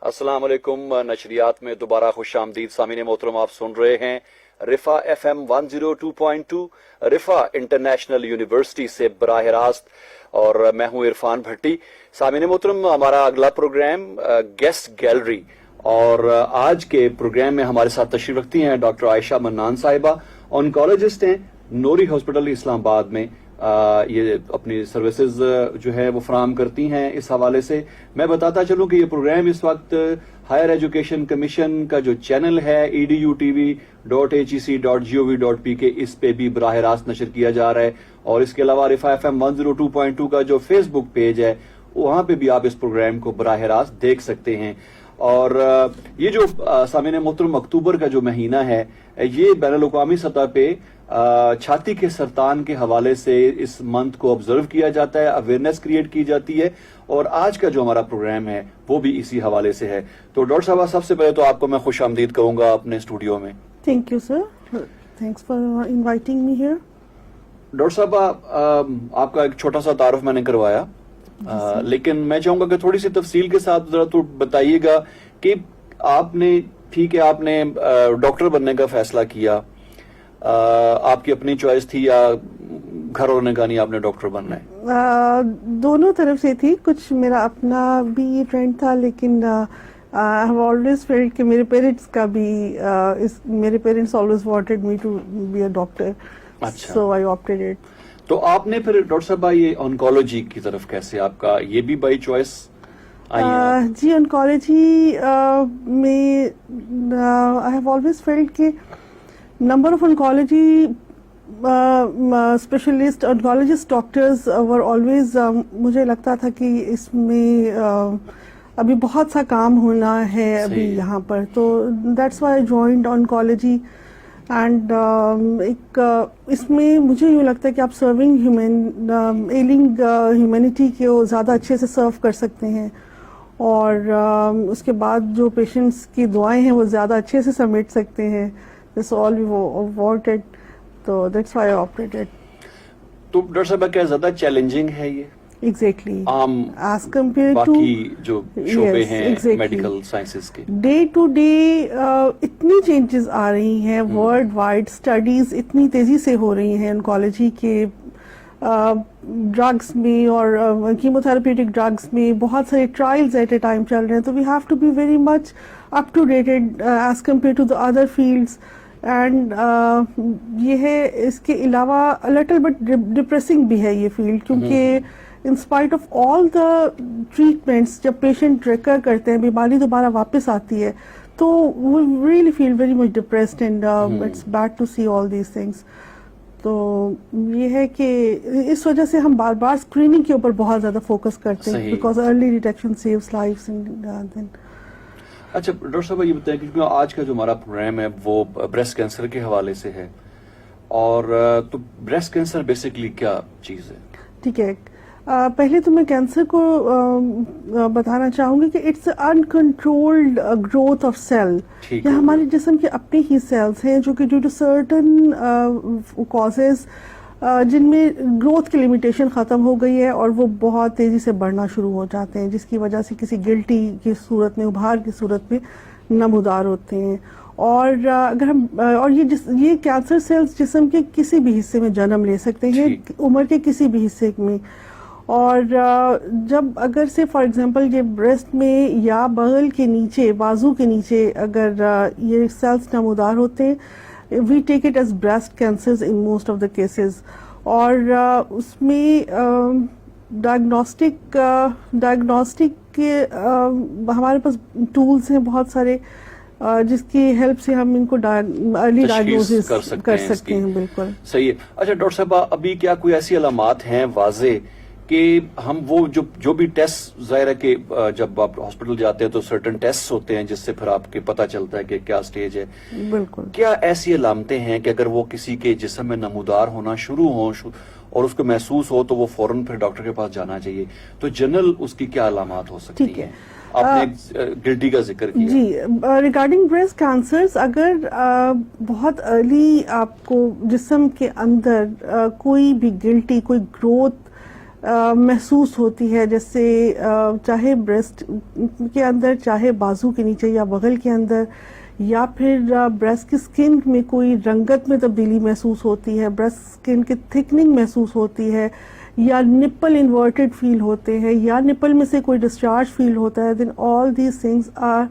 السلام علیکم. نشریات میں دوبارہ خوش آمدید. سامعین محترم، آپ سن رہے ہیں رفا FM 102.2 رفا انٹرنیشنل یونیورسٹی سے براہ راست، اور میں ہوں عرفان بھٹی. سامعین محترم، ہمارا اگلا پروگرام گیسٹ گیلری، اور آج کے پروگرام میں ہمارے ساتھ تشریف رکھتی ہیں ڈاکٹر عائشہ منان صاحبہ. آنکولوجسٹ ہیں، نوری ہاسپٹل اسلام آباد میں یہ اپنی سروسز جو ہے وہ فراہم کرتی ہیں. اس حوالے سے میں بتاتا چلوں کہ یہ پروگرام اس وقت ہائر ایجوکیشن کمیشن کا جو چینل ہے edutv.hec.gov.pk اس پہ بھی براہ راست نشر کیا جا رہا ہے، اور اس کے علاوہ رفا FM 102.2 کا جو فیس بک پیج ہے وہاں پہ بھی آپ اس پروگرام کو براہ راست دیکھ سکتے ہیں. اور یہ جو سامعین محترم اکتوبر کا جو مہینہ ہے، یہ بین الاقوامی سطح پہ چھاتی کے سرطان کے حوالے سے اس منتھ کو آبزرو کیا جاتا ہے، اویئرنیس کریٹ کی جاتی ہے، اور آج کا جو ہمارا پروگرام ہے وہ بھی اسی حوالے سے ہے. تو ڈاکٹر صاحبہ، سب سے پہلے تو آپ کو میں خوش آمدید کہوں گا اپنے اسٹوڈیو میں. Thank you sir, thanks for inviting me here. Doctor صاحبہ، آپ کا ایک چھوٹا سا تعارف میں نے کروایا، لیکن میں چاہوں گا کہ تھوڑی سی تفصیل کے ساتھ ذرا تو بتائیے گا کہ آپ نے، ٹھیک ہے آپ نے ڈاکٹر بننے کا فیصلہ کیا، آپ کی اپنی چوائس تھی یا گھر والوں نے کہا نہیں آپ نے ڈاکٹر بننا ہے؟ دونوں طرف سے تھی. کچھ میرا اپنا بھی ٹرینڈ تھا، لیکن I have always felt کہ میرے پیرنٹس کا بھی میرے parents always wanted me to be a doctor. اچھا. So I opted it. تو آپ نے پھر ڈاکٹر صاحبہ یہ آنکولوجی کی طرف کیسے، آپ کا یہ بھی بائی چوائس آئی ہے؟ جی، آنکولوجی میں I have always felt کہ number of oncology specialist oncologist doctors were always مجھے لگتا تھا کہ اس میں ابھی بہت سا کام ہونا ہے ابھی یہاں پر. تو that's why I joined oncology. And ایک اس میں مجھے یوں لگتا ہے کہ آپ سرونگ ایلنگ ہیومینٹی کو زیادہ اچھے سے سرو کر سکتے ہیں، اور اس کے بعد جو پیشنٹس کی دعائیں ہیں وہ زیادہ اچھے سے سمیٹ سکتے ہیں. That's all we wanted. تو that's why I opted it. تو ڈاکٹر صاحبہ کیا زیادہ چیلنجنگ ہے یہ ایگزیکٹلی عام ایز کمپیئر ٹو باقی جو شعبے ہیں میڈیکل سائنسز کے؟ ڈے ٹو ڈے اتنی چینجز آ رہی ہیں ورلڈ وائڈ، اسٹڈیز اتنی تیزی سے ہو رہی ہیں انکالوجی کے ڈرگس میں اور کیموتھراپیوٹک ڈرگس میں، بہت سارے ٹرائلز ایٹ اے ٹائم چل رہے ہیں. تو we have to be very much up to dated as compare to the other fields. And یہ ہے، اس کے علاوہ لٹل بٹ ڈپریسنگ بھی ہے یہ فیلڈ، کیونکہ in spite of all the treatments جب پیشنٹ ریکور کرتے ہیں، بیماری دوبارہ واپس آتی ہے، تو we really feel very much depressed and it's bad to see all these things. تو یہ ہے کہ اس وجہ سے ہم بار بار اسکریننگ کے اوپر بہت زیادہ فوکس کرتے ہیں، because early detection saves lives. اچھا ڈاکٹر صاحب، یہ بتائیں کیونکہ آج کا جو ہمارا پروگرام ہے وہ بریسٹ کینسر کے حوالے سے ہے، اور تو بریسٹ کینسر بیسیکلی کیا چیز ہے؟ ٹھیک ہے، پہلے تو میں کینسر کو بتانا چاہوں گی کہ it's uncontrolled growth of cell. یہ ہمارے جسم کے اپنے ہی سیلز ہیں جو کہ ڈیو ٹو سرٹن کازز جن میں گروتھ کی لمیٹیشن ختم ہو گئی ہے، اور وہ بہت تیزی سے بڑھنا شروع ہو جاتے ہیں، جس کی وجہ سے کسی گلٹی کی صورت میں، ابھار کی صورت میں نمودار ہوتے ہیں. اور اگر ہم اور یہ کینسر سیلز جسم کے کسی بھی حصے میں جنم لے سکتے ہیں، عمر کے کسی بھی حصے میں. اور جب اگر سے فار ایگزامپل یہ بریسٹ میں یا بغل کے نیچے، بازو کے نیچے اگر یہ سیلز نمودار ہوتے ہیں، we take it as breast cancers in most of the cases. اور اس میں ڈائگنوسٹک کے ہمارے پاس ٹولز ہیں بہت سارے، جس کی ہیلپ سے ہم ان کو ارلی ڈائگنوسس کر سکتے ہیں. بالکل صحیح ہے. اچھا ڈاکٹر صاحبہ، ابھی کیا کوئی ایسی علامات ہیں واضح کہ ہم وہ جو بھی ٹیسٹ، ظاہر ہے کہ جب آپ ہاسپٹل جاتے ہیں تو سرٹن ٹیسٹ ہوتے ہیں جس سے پھر آپ کے پتہ چلتا ہے کہ کیا سٹیج ہے. بالکل. کیا ایسی علامتیں ہیں کہ اگر وہ کسی کے جسم میں نمودار ہونا شروع ہوں اور اس کو محسوس ہو تو وہ فوراً پھر ڈاکٹر کے پاس جانا چاہیے؟ تو جنرل اس کی کیا علامات ہو سکتی ہیں؟ آپ نے گلٹی کا ذکر کیا. جی، ریگارڈنگ بریسٹ کینسرز، اگر بہت ارلی آپ کو جسم کے اندر کوئی بھی گلٹی، کوئی گروتھ محسوس ہوتی ہے, جیسے چاہے بریسٹ کے اندر, چاہے بازو کے نیچے یا بغل کے اندر, یا پھر بریسٹ کی سکن میں کوئی رنگت میں تبدیلی محسوس ہوتی ہے, بریسٹ سکن کی تھکننگ محسوس ہوتی ہے, یا نپل انورٹڈ فیل ہوتے ہیں, یا نپل میں سے کوئی ڈسچارج فیل ہوتا ہے, then all these things are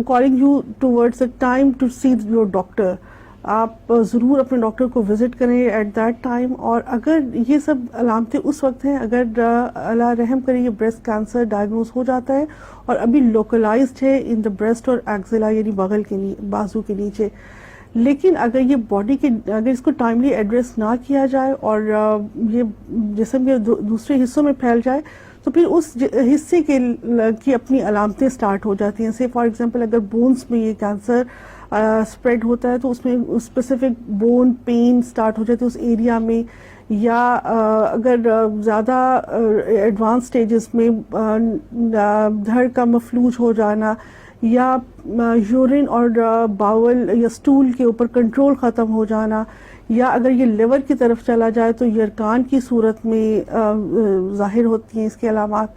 calling you towards a time to see your doctor. آپ ضرور اپنے ڈاکٹر کو وزٹ کریں ایٹ دیٹ ٹائم. اور اگر یہ سب علامتیں اس وقت ہیں, اگر اللہ رحم کرے یہ بریسٹ کینسر ڈائگنوز ہو جاتا ہے اور ابھی لوکلائزڈ ہے ان دا بریسٹ اور ایکزیلا یعنی بغل کے بازو کے نیچے, لیکن اگر یہ باڈی کے اگر اس کو ٹائملی ایڈریس نہ کیا جائے اور یہ جسم کے دوسرے حصوں میں پھیل جائے تو پھر اس حصے کی اپنی علامتیں سٹارٹ ہو جاتی ہیں. سے فار ایگزامپل اگر بونس میں یہ کینسر اسپریڈ ہوتا ہے تو اس میں اسپیسیفک بون پین سٹارٹ ہو جاتی ہے اس ایریا میں, یا اگر زیادہ ایڈوانس سٹیجز میں دھڑ کا مفلوج ہو جانا, یا یورین اور باول یا سٹول کے اوپر کنٹرول ختم ہو جانا, یا اگر یہ لیور کی طرف چلا جائے تو یرکان کی صورت میں ظاہر ہوتی ہیں اس کے علامات.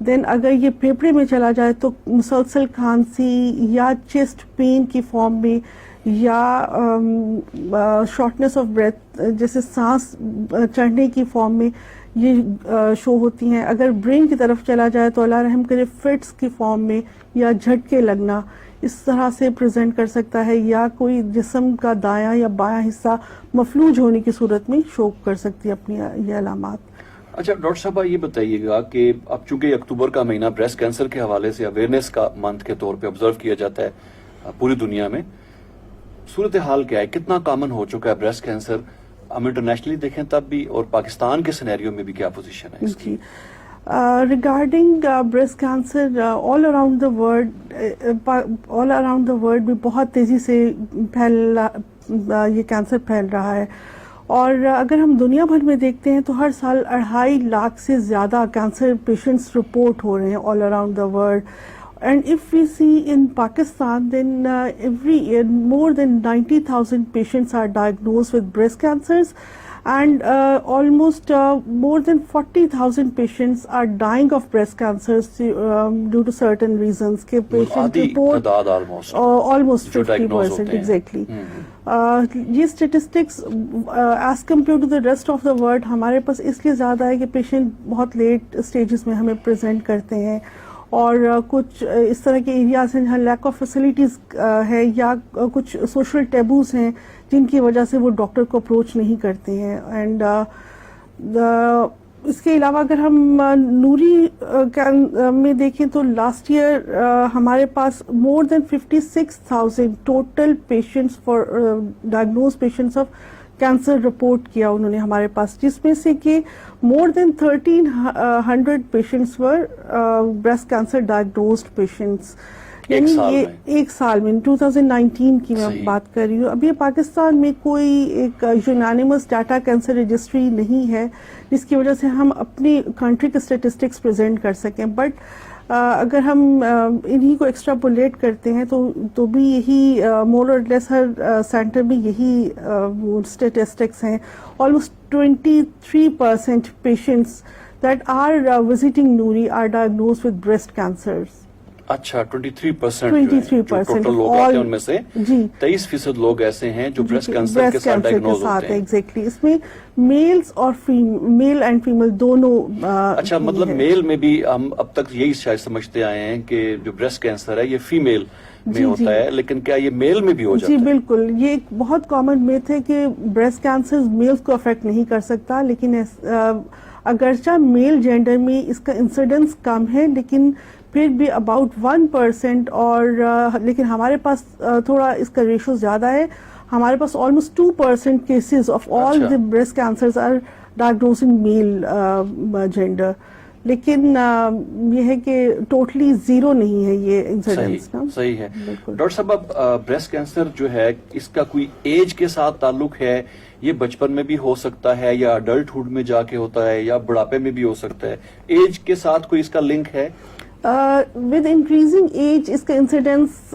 دین اگر یہ پھیپھڑے میں چلا جائے تو مسلسل کھانسی یا چیسٹ پین کی فارم میں, یا شارٹنیس آف بریتھ جیسے سانس چڑھنے کی فارم میں یہ شو ہوتی ہیں. اگر برین کی طرف چلا جائے تو اللہ رحم کرے فٹس کی فارم میں یا جھٹکے لگنا اس طرح سے پریزنٹ کر سکتا ہے, یا کوئی جسم کا دایاں یا بایاں حصہ مفلوج ہونے کی صورت میں شو کر سکتی ہے اپنی یہ علامات. اچھا ڈاکٹر صاحبہ یہ بتائیے گا کہ اب چونکہ اکتوبر کا مہینہ بریسٹ کینسر کے حوالے سے اویئرنیس کا منتھ کے طور پہ آبزرو کیا جاتا ہے پوری دنیا میں, صورتحال کیا ہے, کتنا کامن ہو چکا ہے بریسٹ کینسر, ہم انٹرنیشنلی دیکھیں تب بھی, اور پاکستان کے سینیریو میں بھی کیا پوزیشن ہے اس کی؟ Regarding breast cancer all around the world بھی بہت تیزی سے یہ کینسر پھیل رہا ہے, اور اگر ہم دنیا بھر میں دیکھتے ہیں تو ہر سال 2.5 لاکھ سے زیادہ کینسر پیشنٹس رپورٹ ہو رہے ہیں all around the world. And if we see in Pakistan, then every year more than 90,000 patients are diagnosed with breast cancers, and almost more than 40,000 patients are dying of breast cancers due to certain reasons. Ke patient report almost 50%, exactly. یہ statistics as compare to the rest of the world ہمارے پاس اس لیے زیادہ ہے کہ patient بہت late stages میں ہمیں پریزنٹ کرتے ہیں, اور کچھ اس طرح کے ایریاز ہیں جہاں لیک آف فیسلٹیز ہے, یا کچھ سوشل ٹیبوز ہیں جن کی وجہ سے وہ ڈاکٹر کو اپروچ نہیں کرتے ہیں. اینڈ اس کے علاوہ اگر ہم نوری میں دیکھیں تو لاسٹ ایئر ہمارے پاس مور دین 56,000 total patients for diagnose patients of cancer report کیا انہوں نے ہمارے پاس, جس میں سے کہ مور دین 1,300 پیشنٹس ور بریسٹ کینسر ڈائگنوزڈ پیشنٹس, یعنی یہ ایک سال میں 2019 کی میں بات کر رہی ہوں. اب یہ پاکستان میں کوئی ایک یونانیمس ڈاٹا کینسر رجسٹری نہیں ہے جس کی وجہ سے ہم اپنی کنٹری کے اسٹیٹسٹکس پریزنٹ کر سکیں, بٹ اگر ہم انہی کو ایکسٹراپولیٹ کرتے ہیں تو بھی یہی مور اور لیس ہر سینٹر میں یہی اسٹیٹسٹکس ہیں. Almost 23% patients that are visiting NORI are diagnosed with breast cancers. اچھا 23% لوگ آتے ہیں, ان میں سے 23% لوگ ایسے ہیں جو بریسٹ کینسر کے ساتھ ڈائگنوز ہوتے ہیں. ایگزیکٹلی, اس میں میلز اور میل اینڈ فیمیل دونوں. اچھا مطلب میل میں بھی ہم اب تک یہی شاید سمجھتے آئے ہیں کہ جو بریسٹ کینسر ہے یہ فیمیل میں ہوتا ہے, لیکن کیا یہ میل میں بھی ہو جاتا ہے؟ جی بالکل, یہ ایک بہت کامن میتھ ہے کہ بریسٹ کینسر میلز کو افیکٹ نہیں کر سکتا, لیکن اگرچہ میل جینڈر میں اس کا انسیڈنس کم ہے لیکن پھر بھی اباؤٹ 1%, اور لیکن ہمارے پاس تھوڑا اس کا ریشو زیادہ ہے. ہمارے پاس almost 2% cases of all the breast cancers are diagnosed in male gender, لیکن یہ ہے کہ ٹوٹلی زیرو نہیں ہے یہ انسیڈنس. صحیح ہے ڈاکٹر صاحب. اب بریسٹ کینسر جو ہے اس کا کوئی ایج کے ساتھ تعلق ہے, یہ بچپن میں بھی ہو سکتا ہے یا اڈلٹ ہوڈ میں جا کے ہوتا ہے یا بڑھاپے میں بھی ہو سکتا ہے, ایج کے ساتھ کوئی اس کا لنک ہے؟ ود انکریزنگ ایج اس کا incidence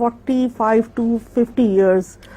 45 to 50 years.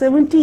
70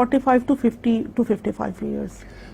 45 to 50 to 55 years.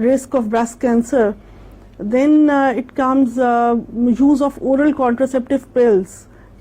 risk of breast cancer. Then it comes use of oral contraceptive pills.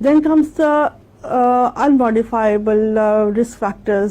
then comes the unmodifiable risk factors,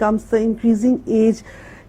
comes the increasing age.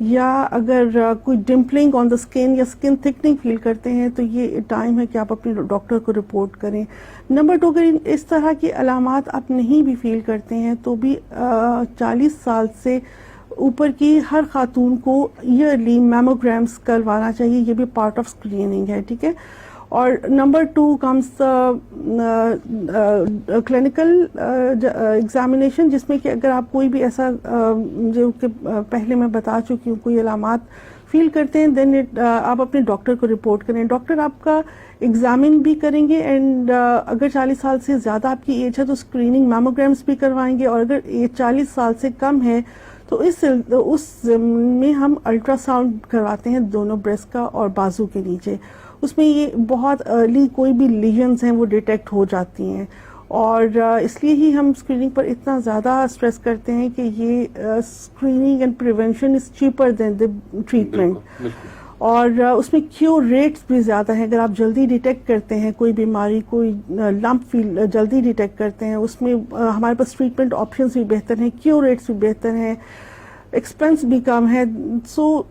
یا اگر کوئی ڈمپلنگ آن the skin یا skin تھکننگ فیل کرتے ہیں تو یہ time ہے کہ آپ اپنے ڈاکٹر کو رپورٹ کریں. نمبر 2, اگر اس طرح کی علامات آپ نہیں بھی فیل کرتے ہیں تو بھی 40 سال سے اوپر کی ہر خاتون کو ایئرلی میموگرامس کروانا چاہیے. یہ بھی پارٹ آف اسکریننگ ہے, ٹھیک ہے. اور نمبر 2 کمز کلینکل ایگزامینیشن, جس میں کہ اگر آپ کوئی بھی ایسا جو کہ پہلے میں بتا چکی ہوں کوئی علامات فیل کرتے ہیں, دین آپ اپنے ڈاکٹر کو رپورٹ کریں. ڈاکٹر آپ کا ایگزامن بھی کریں گے, اینڈ اگر 40 سال سے زیادہ آپ کی ایج ہے تو اسکریننگ میموگرامس بھی کروائیں گے, اور اگر ایج 40 سال سے کم ہے تو اس میں ہم الٹرا ساؤنڈ کرواتے ہیں دونوں بریسٹ کا اور بازو کے نیچے. اس میں یہ بہت ارلی کوئی بھی لیژنز ہیں وہ ڈیٹیکٹ ہو جاتی ہیں, اور اس لیے ہی ہم اسکریننگ پر اتنا زیادہ اسٹریس کرتے ہیں کہ یہ screening and prevention is cheaper than the treatment. اور اس میں کیور ریٹس بھی زیادہ ہیں. اگر آپ جلدی ڈیٹیکٹ کرتے ہیں کوئی بیماری, کوئی لمپ فیل جلدی ڈیٹیکٹ کرتے ہیں, اس میں ہمارے پاس ٹریٹمنٹ آپشنس بھی بہتر ہیں, کیور ریٹس بھی بہتر ہیں, ایکسپینس بھی کم ہے. سو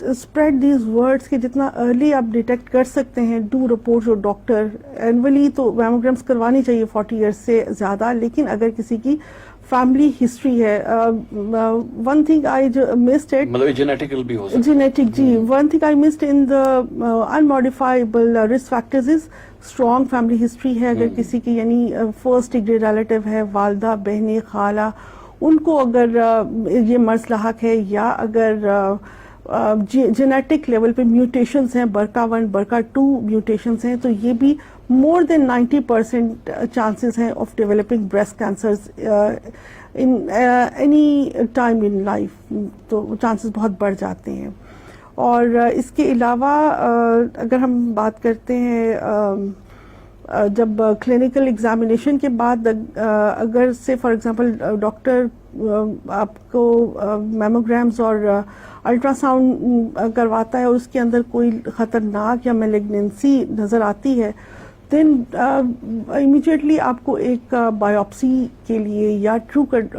اسپریڈ دیز ورڈس کہ جتنا ارلی آپ ڈیٹیکٹ کر سکتے ہیں, do report your doctor. Annually تو میموگرامس کروانی چاہیے 40 ایئرس سے زیادہ, لیکن اگر کسی کی فیملی ہسٹری ہے. One thing I missed it, مطلب جینیٹیکل بھی ہو سکتا ہے. جینیٹک, جی, one thing I missed in the unmodifiable risk factors is strong family history ہے. اگر کسی کی یعنی فرسٹ ڈگری ریلیٹو ہے, والدہ, بہنیں, خالہ, ان کو اگر یہ مرض لاحق ہے, یا اگر جینیٹک لیول پہ میوٹیشنز ہیں, برکا 1 برکا 2 میوٹیشنز ہیں, تو یہ بھی مور دین 90% چانسز ہیں of developing breast cancers in any time in life. تو چانسز بہت بڑھ جاتے ہیں. اور اس کے علاوہ اگر ہم بات کرتے ہیں جب کلینکل ایگزامینیشن کے بعد اگر سے فار ایگزامپل ڈاکٹر آپ کو میموگرامز اور الٹرا ساؤنڈ کرواتا ہے اور اس کے اندر کوئی خطرناک یا میلیگنینسی نظر آتی ہے, دین امیڈیٹلی آپ کو ایک بایوپسی کے لیے یا true cut,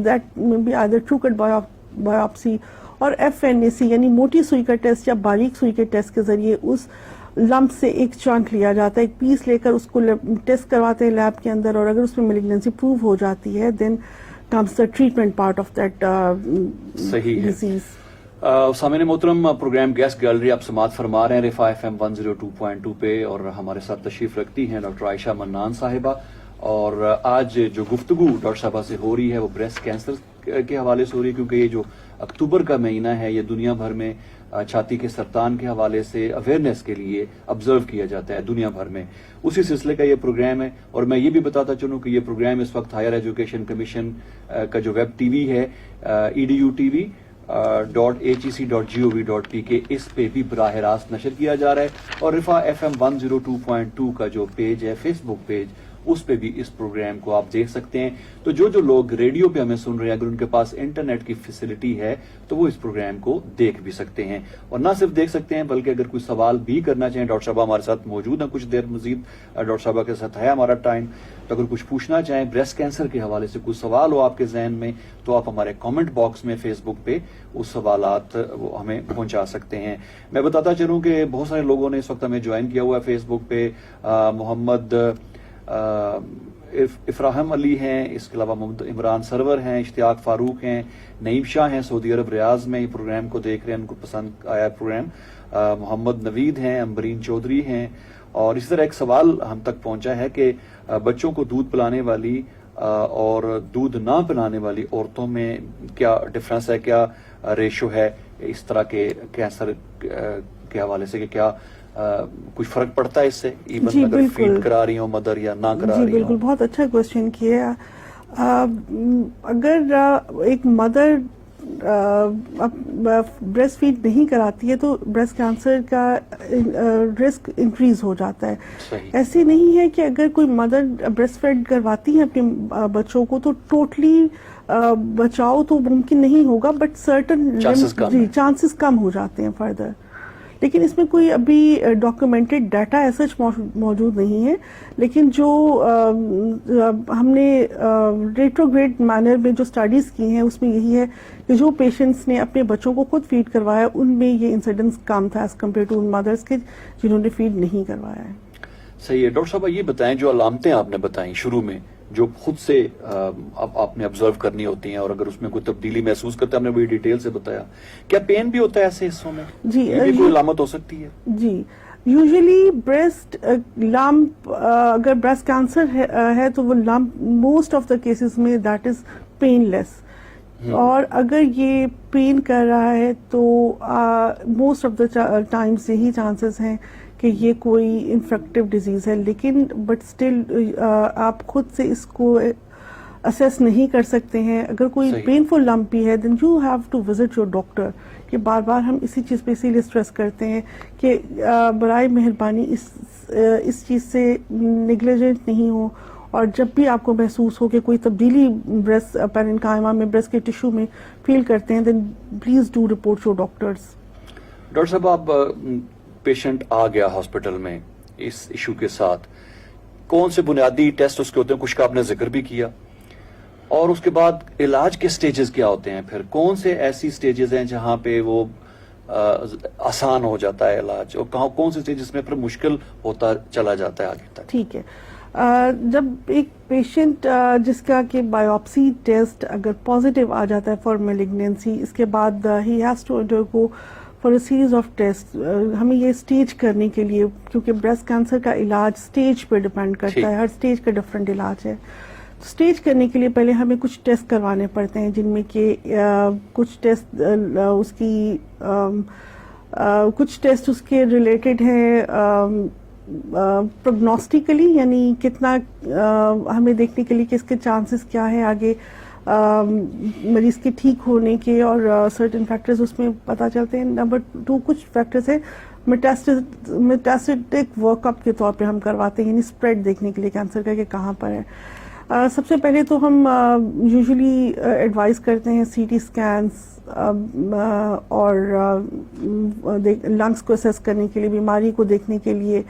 that may be either true cut biopsy اور FNAC یعنی موٹی سوئی کا ٹیسٹ یا باریک سوئی کے ٹیسٹ کے ذریعے اس لمپ سے ایک چانک لیا جاتا ہے, ایک پیس لے کر اس کو ٹیسٹ کرواتے ہیں لیب کے اندر, اور اگر اس میں میلیگنینسی پروو ہو جاتی ہے then comes the treatment part of that disease. سامعین محترم, پروگرام گیسٹ گیلری آپ سماعت فرما رہے ہیں رفا FM 102.2 پہ, اور ہمارے ساتھ تشریف رکھتی ہیں ڈاکٹر عائشہ منان صاحبہ. اور آج جو گفتگو ڈاکٹر صاحبہ سے ہو رہی ہے وہ بریسٹ کینسر کے حوالے سے ہو رہی ہے, کیونکہ یہ جو اکتوبر کا مہینہ ہے یہ دنیا بھر میں چھاتی کے سرطان کے حوالے سے اویئرنیس کے لیے آبزرو کیا جاتا ہے دنیا بھر میں. اسی سلسلے کا یہ پروگرام ہے. اور میں یہ بھی بتاتا چلوں کہ یہ پروگرام اس وقت ہائر ایجوکیشن کمیشن کا جو ویب ٹی وی ہے edutv.hec.gov.pk اس پہ بھی براہ راست نشر کیا جا رہا ہے, اور رفا FM 102.2 کا جو پیج ہے, فیس بک پیج, اس پہ بھی اس پروگرام کو آپ دیکھ سکتے ہیں. تو جو لوگ ریڈیو پہ ہمیں سن رہے ہیں, اگر ان کے پاس انٹرنیٹ کی فیسلٹی ہے تو وہ اس پروگرام کو دیکھ بھی سکتے ہیں. اور نہ صرف دیکھ سکتے ہیں بلکہ اگر کوئی سوال بھی کرنا چاہیں, ڈاکٹر صاحبہ ہمارے ساتھ موجود ہیں کچھ دیر مزید, ڈاکٹر صاحبہ کے ساتھ ہے ہمارا ٹائم, تو اگر کچھ پوچھنا چاہیں بریسٹ کینسر کے حوالے سے, کوئی سوال ہو آپ کے ذہن میں, تو آپ ہمارے کامنٹ باکس میں فیس بک پہ اس سوالات وہ ہمیں پہنچا سکتے ہیں. میں بتاتا چلوں کہ بہت سارے لوگوں نے اس وقت ہمیں جوائن کیا ہوا ہے فیس بک پہ. محمد افراہم علی ہیں, اس کے علاوہ محمد عمران سرور ہیں, اشتیاق فاروق ہیں, نعیم شاہ ہیں سعودی عرب ریاض میں, یہ پروگرام کو دیکھ رہے ہیں, ان کو پسند آیا پروگرام. محمد نوید ہیں, امبرین چودھری ہیں. اور اسی طرح ایک سوال ہم تک پہنچا ہے کہ بچوں کو دودھ پلانے والی اور دودھ نہ پلانے والی عورتوں میں کیا ڈفرنس ہے, کیا ریشو ہے اس طرح کے کینسر کے حوالے سے, کہ کیا کچھ فرق پڑتا ہے اس سے, ایون اگر فیڈ کرا رہی ہوں مدر یا نہ کرا رہی ہوں؟ جی بالکل, بہت اچھا کوشچن کیا. اگر ایک مدر بریسٹ فیڈ نہیں کراتی ہے تو بریسٹ کینسر کا رسک انکریز ہو جاتا ہے. ایسے نہیں ہے کہ اگر کوئی مدر بریسٹ فیڈ کرواتی ہے اپنے بچوں کو تو ٹوٹلی بچاؤ تو ممکن نہیں ہوگا, بٹ سرٹن چانسز کم ہو جاتے ہیں فردر. لیکن اس میں کوئی ابھی ڈاکیومنٹڈ ڈیٹا ایسا موجود نہیں ہے. لیکن جو ہم نے ریٹروگریڈ مینر میں جو اسٹڈیز کی ہیں اس میں یہی ہے کہ جو پیشنٹس نے اپنے بچوں کو خود فیڈ کروایا ان میں یہ انسیڈنس کم تھا ایز کمپیئر ٹو ان مدرس کے جنہوں نے فیڈ نہیں کروایا ہے. صحیح ہے. ڈاکٹر صاحب یہ بتائیں جو علامتیں آپ نے بتائیں شروع میں جو خود سے آپ نے آبزرو کرنی ہوتی ہیں اور اگر اس میں کوئی تبدیلی محسوس کرتے ہیں آپ نے وہی ڈیٹیل سے بتایا, کیا پین بھی ہوتا ہے ایسے حصوں میں؟ جی یہ بھی کوئی علامت ہو سکتی ہے؟ جی یوزلی بریسٹ لمپ اگر بریسٹ کینسر ہے تو وہ lump most of the cases میں دیٹ از پین لیس, اور اگر یہ پین کر رہا ہے تو موسٹ آف دا ٹائمس یہی چانسز ہیں کہ یہ کوئی انفیکٹو ڈیزیز ہے. لیکن بٹ اسٹل آپ خود سے اس کو اسیس نہیں کر سکتے ہیں. اگر کوئی پینفل لمپ بھی ہے then you have to visit your doctor. کہ بار بار ہم اسی چیز پہ اسی لیے اسٹریس کرتے ہیں کہ برائے مہربانی اس چیز سے نیگلیجنٹ نہیں ہو, اور جب بھی آپ کو محسوس ہو کہ کوئی تبدیلی بریسٹ پرینکائما میں بریسٹ کے ٹیشو میں فیل کرتے ہیں then please do report your doctors. Doctor صاحب آپ پیشنٹ آ گیا ہاسپٹل میں اس ایشو کے ساتھ, کون سے بنیادی ٹیسٹ اس کے ہوتے ہیں؟ کچھ کا آپ نے ذکر بھی کیا, اور اس کے بعد علاج کے سٹیجز کیا ہوتے ہیں؟ پھر کون سے ایسی سٹیجز ہیں جہاں پہ وہ آسان ہو جاتا ہے علاج, اور کون سے سٹیجز میں پھر مشکل ہوتا چلا جاتا ہے آگے تک؟ ٹھیک ہے. جب ایک پیشنٹ جس کا کہ بایوپسی ٹیسٹ اگر پازیٹیو آ جاتا ہے فار میلیگنینسی, اس کے بعد ہی has to undergo for a series of test. ہمیں یہ اسٹیج کرنے کے لیے, کیونکہ بریسٹ کینسر کا علاج اسٹیج پہ ڈپینڈ کرتا ہے, ہر اسٹیج کا ڈفرینٹ علاج ہے. اسٹیج کرنے کے لیے پہلے ہمیں کچھ ٹیسٹ کروانے پڑتے ہیں, جن میں کہ کچھ ٹیسٹ اس کی کچھ ٹیسٹ اس کے ریلیٹڈ ہیں پروگنوسٹیکلی, یعنی کتنا ہمیں دیکھنے کے لیے کہ اس کے چانسز کیا ہے آگے مریض کے ٹھیک ہونے کے, اور سرٹن فیکٹرز اس میں پتہ چلتے ہیں. نمبر 2 کچھ فیکٹرز ہیں میٹاسٹک ورک اپ کے طور پہ ہم کرواتے ہیں, یعنی اسپریڈ دیکھنے کے لیے کینسر کا کہ کہاں پر ہے. سب سے پہلے تو ہم یوزلی ایڈوائز کرتے ہیں سی ٹی اسکینس اور لنگس کو اسیس کرنے کے لیے, بیماری کو دیکھنے کے لیے,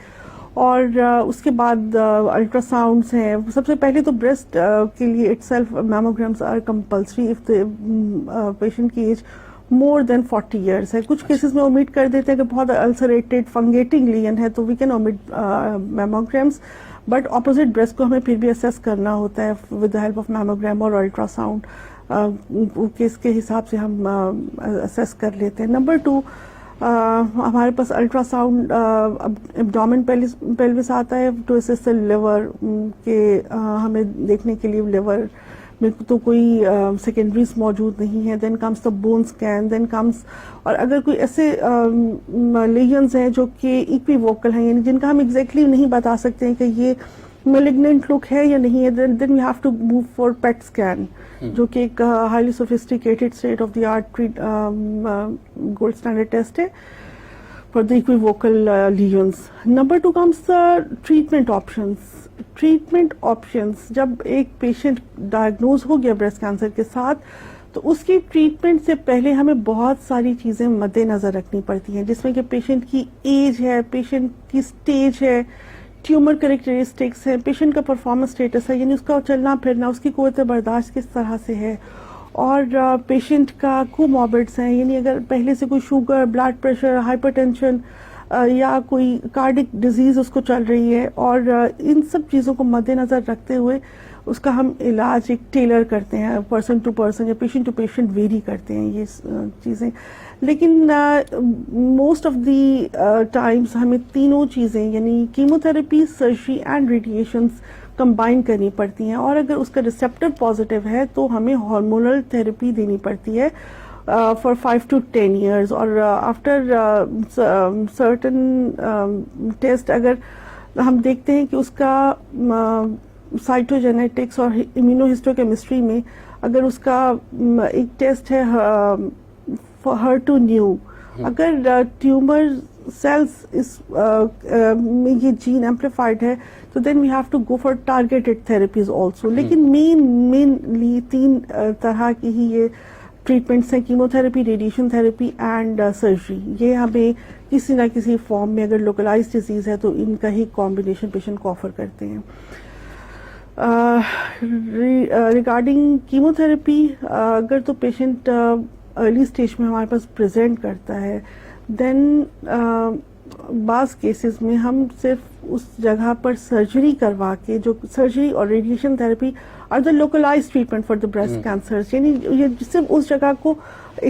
اور اس کے بعد الٹرا ساؤنڈس ہیں. سب سے پہلے تو بریسٹ کے لیے it self mammograms are compulsory if the patient کی ایج مور دین 40 ایئرس ہے. کچھ کیسز میں اومٹ کر دیتے ہیں کہ بہت السریٹڈ فنگیٹنگ لین ہے تو we can omit mammograms, but opposite breast کو ہمیں پھر بھی اسیس کرنا ہوتا ہے with the help of mammogram اور الٹرا ساؤنڈ. کیس کے حساب سے ہم اسیس کر لیتے ہیں. نمبر 2 ہمارے پاس الٹرا ساؤنڈ ابڈومن پیلوس آتا ہے ٹو اسیس دا لیور, کہ ہمیں دیکھنے کے لیے لیور میں تو کوئی سیکنڈریز موجود نہیں ہے. دین کمس دا بون اسکین, دین کمس, اور اگر کوئی ایسے لیجنز ہیں جو کہ ایکوی ووکل ہیں, یعنی جن کا ہم ایگزیکٹلی نہیں بتا سکتے ہیں کہ یہ میلیگننٹ لک ہے یا نہیں ہے, then we have to move for PET scan, جو کہ ایک highly sophisticated state of the art gold standard test ہے for the equivocal lesions. Number 2 comes the treatment options. Treatment options, جب ایک پیشنٹ ڈائگنوز ہو گیا breast cancer کے ساتھ تو اس کی ٹریٹمنٹ سے پہلے ہمیں بہت ساری چیزیں مد نظر رکھنی پڑتی ہیں, جس میں کہ پیشنٹ کی ایج ہے, پیشنٹ کی سٹیج ہے, ٹیومر کریکٹرسٹکس ہے, پیشنٹ کا پرفارمنس اسٹیٹس ہے, یعنی اس کا چلنا پھرنا, اس کی قوت برداشت کس طرح سے ہے, اور پیشنٹ کا کوموربڈس ہیں, یعنی اگر پہلے سے کوئی sugar, blood pressure, hypertension یا کوئی کارڈک ڈیزیز اس کو چل رہی ہے, اور ان سب چیزوں کو مد نظر رکھتے ہوئے اس کا ہم علاج ایک ٹیلر کرتے ہیں, پرسن ٹو پرسن یا پیشنٹ ٹو پیشنٹ ویری کرتے ہیں یہ چیزیں. لیکن موسٹ آف دی ٹائمس ہمیں تینوں چیزیں یعنی chemotherapy, surgery and radiations combine کرنی پڑتی ہیں, اور اگر اس کا ریسیپٹر پازیٹیو ہے تو ہمیں ہارمونل تھراپی دینی پڑتی ہے for 5 to 10 years, اور after certain test اگر ہم دیکھتے ہیں کہ اس کا سائٹوجینیٹکس اور امیونوہسٹوکیمسٹری میں اگر اس کا ایک ٹیسٹ ہے HER2 نیو, اگر ٹیومر سیلز اس میں یہ جین ایمپلیفائڈ ہے تو then we have to go for targeted therapies also. لیکن مینلی 3 طرح کی ہی یہ ٹریٹمنٹس ہیں chemotherapy, radiation therapy and surgery. یہ ہمیں کسی نہ کسی فارم میں اگر لوکلائز ڈیزیز ہے تو ان کا ہی کمبینیشن پیشنٹ کو آفر کرتے ہیں. ریگارڈنگ کیموتھراپی, اگر تو پیشنٹ ارلی اسٹیج میں ہمارے پاس پریزنٹ کرتا ہے دین بعض کیسز میں ہم صرف اس جگہ پر سرجری کروا کے, جو سرجری اور radiation therapy are the localize treatment for the breast cancer, یعنی یہ صرف اس جگہ کو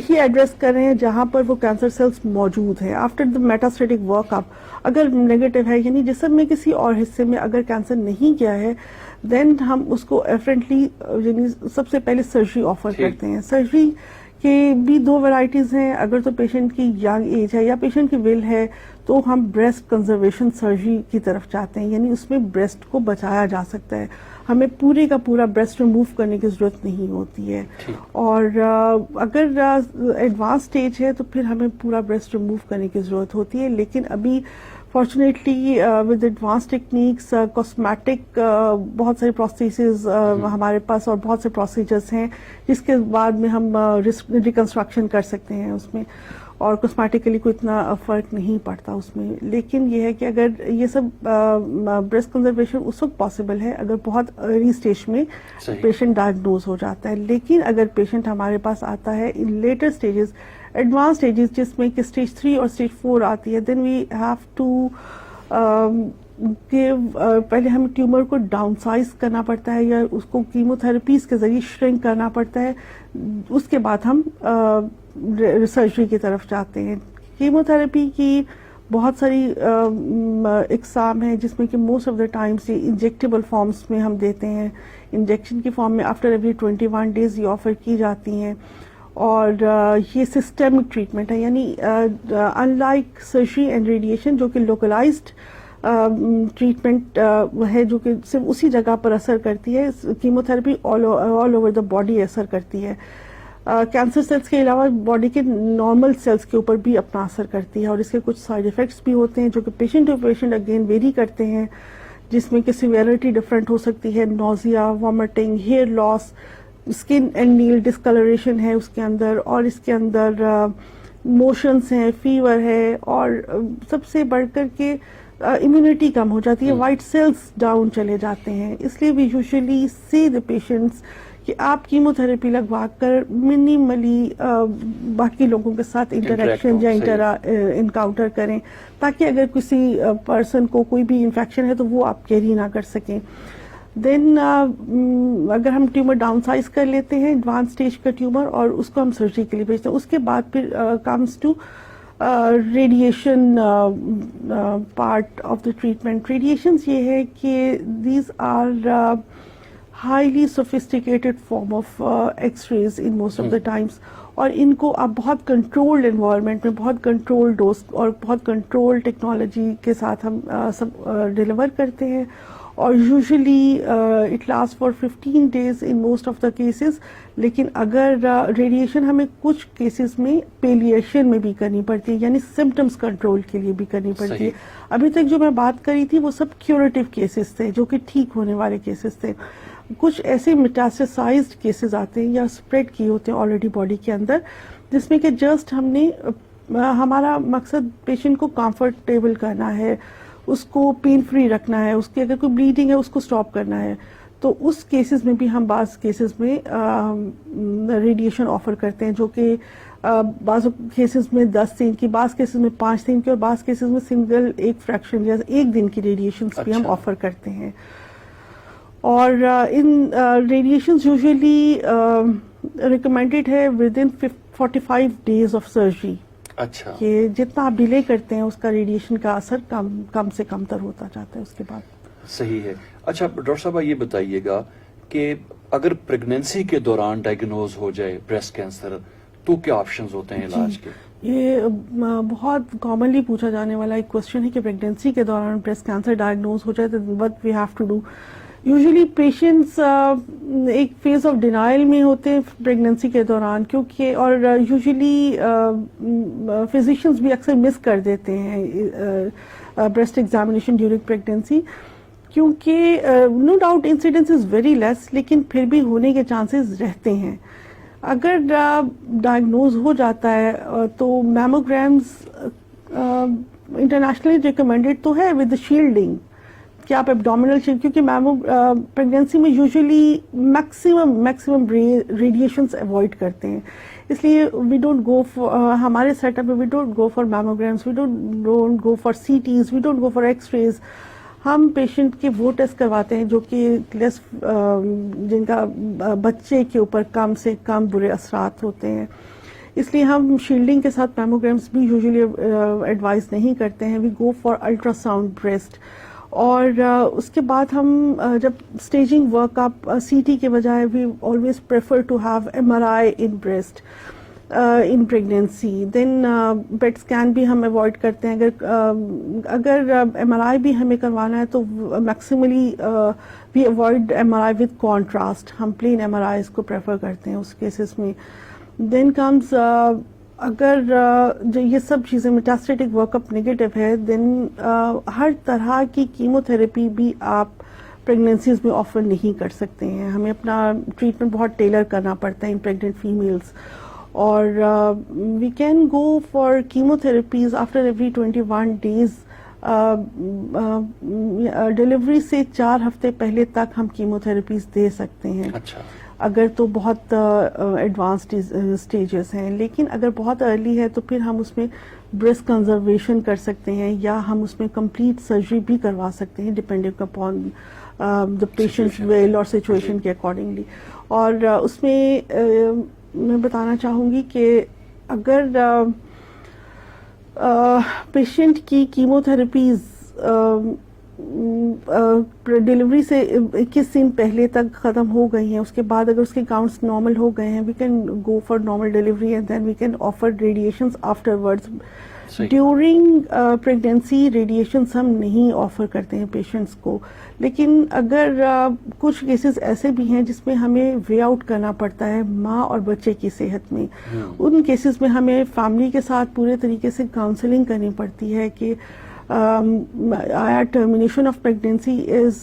ہی ایڈریس کر رہے ہیں جہاں پر وہ کینسر سیلز موجود ہیں. آفٹر دا میٹاسٹیٹک ورک اپ اگر نیگیٹو ہے, یعنی جسم میں کسی اور حصے میں اگر کینسر نہیں گیا ہے, دین ہم اس کو ایفرنٹلی یعنی سب سے پہلے سرجری آفر کرتے ہیں. سرجری کے بھی دو ورائٹیز ہیں. اگر تو پیشنٹ کی ینگ ایج ہے یا پیشنٹ کی ول ہے تو ہم بریسٹ کنزرویشن سرجری کی طرف جاتے ہیں, یعنی اس میں بریسٹ کو بچایا جا سکتا ہے, ہمیں پورے کا پورا بریسٹ ریموو کرنے کی ضرورت نہیں ہوتی ہے. اور اگر ایڈوانس اسٹیج ہے تو پھر ہمیں پورا بریسٹ ریموو کرنے کی ضرورت ہوتی ہے. لیکن ابھی fortunately with advance techniques cosmetic بہت سارے پروسیسز ہمارے پاس اور بہت سے پروسیجرز ہیں جس کے بعد میں ہم ریکنسٹرکشن کر سکتے ہیں اس میں, اور کاسمیٹکلی کوئی اتنا فرق نہیں پڑتا اس میں. لیکن یہ ہے کہ اگر یہ سب بریسٹ کنزرویشن اس وقت پاسبل ہے اگر بہت ارلی اسٹیج میں پیشنٹ ڈائگنوز ہو جاتا ہے. لیکن اگر پیشنٹ ہمارے پاس آتا ہے ان لیٹر اسٹیجز, ایڈوانس اسٹیجز جس میں کہ اسٹیج 3 اور اسٹیج 4 آتی ہے, دین وی ہیو ٹو پہلے ہمیں ٹیومر کو ڈاؤن سائز کرنا پڑتا ہے یا اس کو کیموتھراپیز کے ذریعے شرنک کرنا پڑتا ہے. اس کے بعد ہم سرجری کی طرف جاتے ہیں. کیموتھراپی کی بہت ساری اقسام ہیں جس میں کہ موسٹ آف دا ٹائمس یہ انجیکٹیبل فارمز میں ہم دیتے ہیں. انجیکشن کی فارم میں آفٹر ایوری 21 days یہ آفر کی جاتی ہیں. اور یہ سسٹمک ٹریٹمنٹ ہے, یعنی in like surgery and radiation جو کہ لوکلائزڈ ٹریٹمنٹ ہے جو کہ صرف اسی جگہ پر اثر کرتی ہے, chemotherapy all over the body اثر کرتی ہے. کینسر سیلز کے علاوہ باڈی کے نارمل سیلز کے اوپر بھی اپنا اثر کرتی ہے, اور اس کے کچھ سائیڈ افیکٹس بھی ہوتے ہیں جو کہ patient to patient again vary کرتے ہیں, جس میں کہ سیویرٹی ڈفرینٹ ہو سکتی ہے. Nausea, vomiting, hair loss, skin and nail discoloration ہے اس کے اندر, اور اس کے اندر موشنس ہیں, فیور ہے, اور سب سے بڑھ کر کے امیونٹی کم ہو جاتی ہے, وائٹ سیلز ڈاؤن چلے جاتے ہیں. اس لیے we usually C the patients کہ آپ کیموتھراپی لگوا کر منیملی باقی لوگوں کے ساتھ انٹریکشن یا انکاؤنٹر کریں, تاکہ اگر کسی پرسن کو کوئی بھی انفیکشن ہے تو وہ آپ کیری نہ کر سکیں. دین اگر ہم ٹیومر ڈاؤن سائز کر لیتے ہیں, ایڈوانس اسٹیج کا ٹیومر, اور اس کو ہم سرجری کے لیے بھیجتے ہیں, اس کے بعد پھر comes to radiation part of the treatment. Radiations یہ ہے کہ these are highly sophisticated form of X rays in most of the times, اور ان کو آپ بہت کنٹرولڈ انوائرمنٹ میں بہت کنٹرول ڈوز اور بہت کنٹرول ٹیکنالوجی کے ساتھ ہم سب ڈیلیور کرتے ہیں. اور usually it last for 15 days in most of the cases. لیکن اگر ریڈیشن ہمیں کچھ کیسز میں پیلیشن میں بھی کرنی پڑتی ہے, یعنی سمٹمز کنٹرول کے لیے بھی کرنی پڑتی ہے. ابھی تک جو میں بات کری تھی وہ سب کیوریٹو کیسز تھے, جو کہ ٹھیک ہونے والے کیسز تھے. کچھ ایسے میٹاسٹاسائزڈ کیسز آتے ہیں یا اسپریڈ کیے ہوتے ہیں آلریڈی باڈی کے اندر, جس میں کہ جسٹ ہم نے ہمارا مقصد پیشنٹ کو کمفرٹیبل کرنا ہے, اس کو پین فری رکھنا ہے, اس کی اگر کوئی بلیڈنگ ہے اس کو سٹاپ کرنا ہے. تو اس کیسز میں بھی ہم بعض کیسز میں ریڈیشن آفر کرتے ہیں, جو کہ بعض کیسز میں 10 دن کی, بعض کیسز میں 5 دن کی, اور بعض کیسز میں سنگل ایک فریکشن یا 1 دن کی ریڈیشنز بھی ہم آفر کرتے ہیں. اور ان ریڈیشنز یوزلی ریکمینڈیڈ ہے with in 45 days of surgery. اچھا, کہ جتنا آپ ڈیلے کرتے ہیں اس کا ریڈیشن کا اثر کم سے کم تر ہوتا جاتا ہے اس کے بعد. صحیح ہے. اچھا ڈاکٹر صاحبہ یہ بتائیے گا کہ اگر پریگنینسی کے دوران ڈائگنوز ہو جائے بریسٹ کینسر تو کیا آپشنز ہوتے ہیں علاج کے؟ یہ بہت کامنلی پوچھا جانے والا ایک کوشچن ہے کہ پریگنینسی کے دوران بریسٹ کینسر ڈائگنوز ہو جائے تو what we have to do. Usually patients ایک فیز آف ڈینائل میں ہوتے ہیں پریگنینسی کے دوران, کیونکہ اور یوزلی فزیشینز بھی اکثر مس کر دیتے ہیں بریسٹ ایگزامینیشن ڈیورنگ پریگنینسی, کیونکہ no doubt incidence is very less, لیکن پھر بھی ہونے کے چانسز رہتے ہیں. اگر ڈائگنوز ہو جاتا ہے تو میموگرامز انٹرنیشنلی ریکمینڈیڈ تو ہے ود شیلڈنگ کہ آپ ایبڈومینل شیلڈ، کیونکہ پریگنینسی میں یوزلی میکسیمم ریڈیشنس اوائڈ کرتے ہیں، اس لیے وی ڈونٹ گو فار، ہمارے سیٹ اپ میں we don't go for mammograms, we don't go for C Ts, we don't go for X rays. ہم پیشنٹ کے وہ ٹیسٹ کرواتے ہیں جو کہ جن کا بچے کے اوپر کم سے کم برے اثرات ہوتے ہیں، اس لیے ہم شیلڈنگ کے ساتھ میموگرامس بھی یوزلی ایڈوائز نہیں کرتے ہیں. We go for ultrasound breast. اور اس کے بعد ہم جب staging work up C T کے بجائے we always prefer to have M R I in breast in pregnancy. Then PET scan بھی ہم اوائڈ کرتے ہیں. اگر ایم آر آئی بھی ہمیں کروانا ہے تو maximally we avoid M R I with contrast, ہم پلین ایم آر آئیز کو پریفر کرتے ہیں اس کیسز میں. دین کمز اگر جو یہ سب چیزیں میٹاسٹیٹک ورک اپ نگیٹو ہے، دین ہر طرح کی کیمو تھراپی بھی آپ پریگنینسیز میں آفر نہیں کر سکتے ہیں. ہمیں اپنا ٹریٹمنٹ بہت ٹیلر کرنا پڑتا ہے ان پریگننٹ فیمیلز. اور we can go for chemotherapies after every 21 days. Delivery سے 4 ہفتے پہلے تک ہم کیمو تھراپیز دے سکتے ہیں. اچھا. اگر تو بہت ایڈوانسڈ اسٹیجز ہیں، لیکن اگر بہت ارلی ہے تو پھر ہم اس میں بریسٹ کنزرویشن کر سکتے ہیں، یا ہم اس میں کمپلیٹ سرجری بھی کروا سکتے ہیں depending upon the patient will اور سچویشن کے اکارڈنگلی. اور اس میں میں بتانا چاہوں گی کہ اگر پیشنٹ کی کیمو تھراپیز ڈلیوری سے 21 دن پہلے تک ختم ہو گئی ہیں، اس کے بعد اگر اس کے کاؤنٹس نارمل ہو گئے ہیں، we can go for normal delivery and then we can offer radiations afterwards. During pregnancy radiations ہم نہیں آفر کرتے ہیں پیشنٹس کو. لیکن اگر کچھ کیسز ایسے بھی ہیں جس میں ہمیں وے آؤٹ کرنا پڑتا ہے ماں اور بچے کی صحت میں، ان کیسز میں ہمیں فیملی کے ساتھ پورے طریقے سے کاؤنسلنگ کرنی پڑتی ہے کہ termination of pregnancy is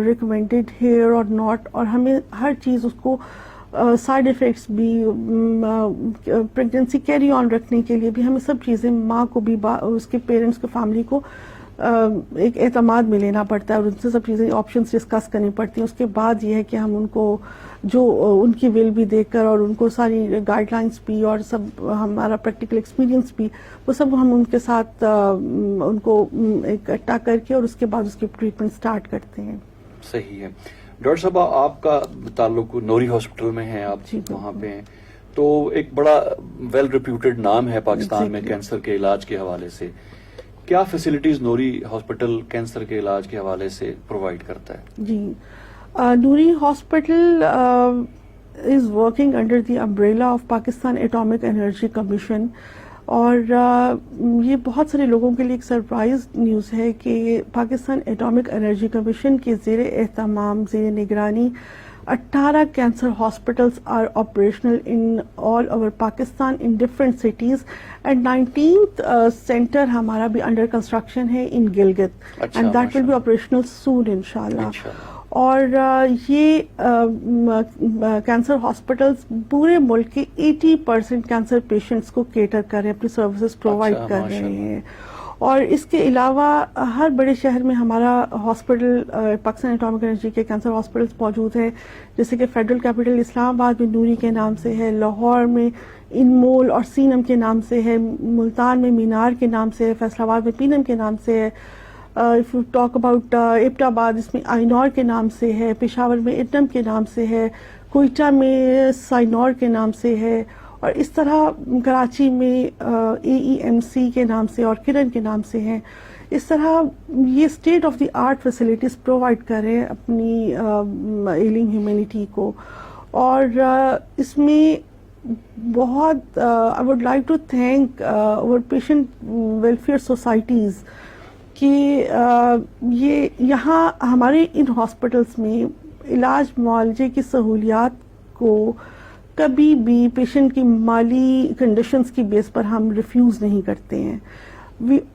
recommended here or not. اور ہمیں ہر چیز اس کو سائڈ افیکٹس بھی پریگنینسی کیری آن رکھنے کے لیے بھی ہمیں سب چیزیں ماں کو بھی اس کے پیرنٹس کو فیملی کو ایک اعتماد میں لینا پڑتا ہے اور ان سے سب چیزیں آپشنس ڈسکس کرنی پڑتی ہیں. اس کے بعد یہ ہے کہ ہم ان کو جو ان کی ول بھی دیکھ کر اور ان کو ساری گائیڈ لائنس بھی اور سب ہمارا پریکٹیکل ایکسپیرینس بھی وہ سب ہم ان کے ساتھ ان کو اکٹھا کر کے اور اس کے بعد اس کی ٹریٹمنٹ سٹارٹ کرتے ہیں. صحیح ہے. ڈاکٹر صاحب آپ کا تعلق نوری ہاسپٹل میں ہے، آپ وہاں پہ ہیں، تو ایک بڑا ویل ریپیوٹیڈ نام ہے پاکستان میں کینسر کے علاج کے حوالے سے. کیا فیسلٹیز نوری ہاسپٹل کینسر کے علاج کے حوالے سے پرووائڈ کرتا ہے؟ جی، Noori hospital is working under the umbrella of Pakistan atomic energy commission. اور یہ بہت سارے لوگوں کے لیے ایک سرپرائز نیوز ہے کہ پاکستان ایٹامک انرجی کمیشن کے زیر اہتمام، زیر نگرانی 18 cancer hospitals are operational in all over Pakistan in different cities and 19th center ہمارا بھی انڈر کنسٹرکشن ہے in Gilgit and that will be operational soon انشاءاللہ. اور یہ کینسر ہاسپٹلس پورے ملک کے 80% کینسر پیشنٹس کو کیٹر کر رہے ہیں، اپنی سروسز پرووائڈ کر رہے ہیں. اور اس کے علاوہ ہر بڑے شہر میں ہمارا ہاسپٹل پاکستان ایٹامک انرجی کے کینسر ہاسپٹلس موجود ہیں، جیسے کہ فیڈرل کیپٹل اسلام آباد میں نوری کے نام سے ہے، لاہور میں انمول اور سینم کے نام سے ہے، ملتان میں مینار کے نام سے ہے، فیصل آباد میں پینم کے نام سے ہے. if you talk about Abbottabad اس میں آئینور کے نام سے ہے، پشاور میں اٹم کے نام سے ہے، کوئٹہ میں سائنور کے نام سے ہے، اور اس طرح کراچی میں AEMC کے نام سے اور کرن کے نام سے ہیں. اس طرح یہ state of the art facilities provide کریں اپنی ایلنگ ہیومینٹی کو. اور اس میں بہت I would like to thank اور پیشنٹ ویلفیئر سوسائٹیز کہ یہ یہاں ہمارے ان ہاسپٹلس میں علاج معالجے کی سہولیات کو کبھی بھی پیشنٹ کی مالی کنڈیشنز کی بیس پر ہم ریفیوز نہیں کرتے ہیں. we